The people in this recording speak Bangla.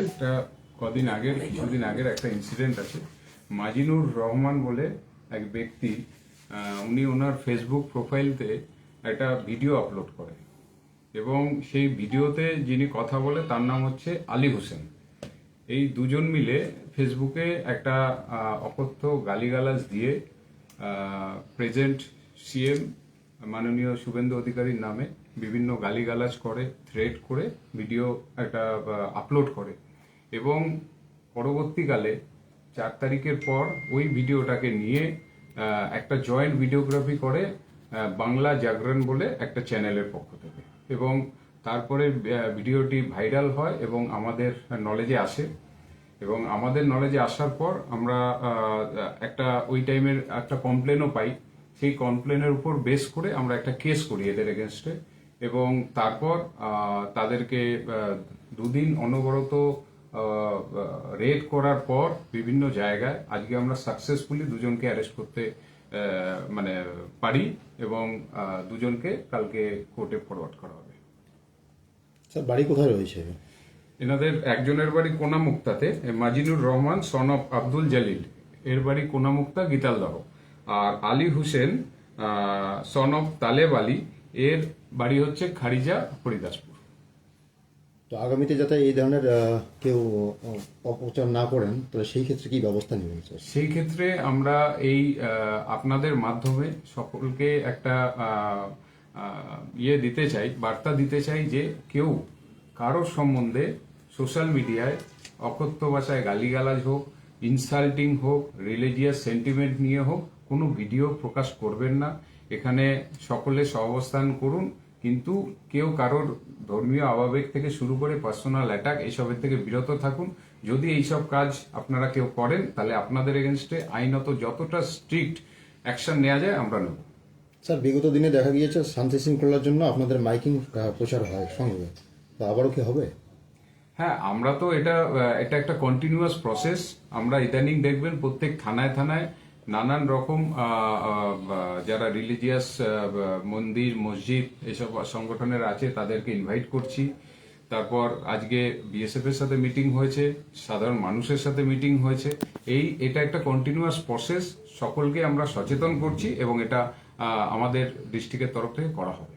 একটা কিছুদিন আগের একটা ইনসিডেন্ট আছে। মাজিনুর রহমান বলে এক ব্যক্তি, উনি ওনার ফেসবুক প্রোফাইলতে একটা ভিডিও আপলোড করে এবং সেই ভিডিওতে যিনি কথা বলে তার নাম হচ্ছে আলী হোসেন। এই দুজন মিলে ফেসবুকে একটা অকথ্য গালিগালাজ দিয়ে প্রেজেন্ট সিএম মাননীয় শুভেন্দু অধিকারীর নামে বিভিন্ন গালিগালাজ করে, থ্রেট করে ভিডিও একটা আপলোড করে এবং পরবর্তীকালে 4 তারিখের পর ওই ভিডিওটাকে নিয়ে একটা জয়েন্ট ভিডিওগ্রাফি করে বাংলা জাগরণ বলে একটা চ্যানেলের পক্ষ থেকে, এবং তারপরে ভিডিওটি ভাইরাল হয় এবং আমাদের নলেজে আসে। এবং আমাদের নলেজে আসার পর আমরা একটা ওই টাইমের একটা কমপ্লেনও পাই। সেই কমপ্লেনের উপর বেস করে আমরা একটা কেস করি এদের এগেনস্টে, এবং তারপর তাদেরকে দুদিন অনবরত রেড করার পর বিভিন্ন জায়গায় আজকে আমরা সাকসেসফুলি দুজনকে অ্যারেস্ট করতে পারি এবং দুজনকে কালকে কোর্টে ফরওয়ার্ড করা হবে। স্যার, বাড়ি কোথায় রয়েছে? এনাদের একজনের বাড়ি কোনামুক্তাতে, মাজিনুর রহমান সন অফ আব্দুল জালিল, এর বাড়ি কোনামুক্তা গীতালদাহ। আর আলী হোসেন সন অফ তালেব আলী, এর বাড়ি হচ্ছে খারিজা হরিদাসপুর। তো আগামীতে যাতে এই ধরনের কেউ অপপ্রচার না করেন, তো সেই ক্ষেত্রে কি ব্যবস্থা নেবেন স্যার? সেই ক্ষেত্রে আমরা এই আপনাদের মাধ্যমে সকলকে একটা বার্তা দিতে চাই যে কেউ কারোর সম্বন্ধে সোশ্যাল মিডিয়ায় অকথ্য ভাষায় গালিগালাজ হোক, ইনসাল্টিং হোক, রিলিজিয়াস সেন্টিমেন্ট নিয়ে হোক কোনো ভিডিও প্রকাশ করবেন না। এখানে সকলে সহাবস্থান করুন, কিন্তু কেউ কারোর ধর্মীয় আবেগ থেকে শুরু করে পার্সোনাল অ্যাটাক এসবের থেকে বিরত থাকুন। যদি এইসব কাজ আপনারা কেউ করেন তাহলে আপনাদের এগেনস্টে আইনত যতটা স্ট্রিক্ট অ্যাকশন নেওয়া যায় আমরা নেব। স্যার, বিগত দিনে দেখা গিয়েছে শান্তি শৃঙ্খলার জন্য আপনাদের মাইকিং প্রচার হয় সঙ্গে, তো আবারও কি হবে? হ্যাঁ, আমরা তো এটা একটা কন্টিনিউয়াস প্রসেস। আমরা ইদানিং দেখবেন প্রত্যেক থানায় থানায় নানান রকম যারা রিলিজিয়াস মন্দির মসজিদ এসব সংগঠনের আছে তাদেরকে ইনভাইট করছি। তারপর আজকে বিএসএফ এর সাথে মিটিং হয়েছে, সাধারণ মানুষের সাথে মিটিং হয়েছে। এটা একটা কন্টিনিউয়াস প্রসেস, সকলকে আমরা সচেতন করছি এবং এটা আমাদের ডিস্ট্রিক্টের তরফ থেকে করা হবে।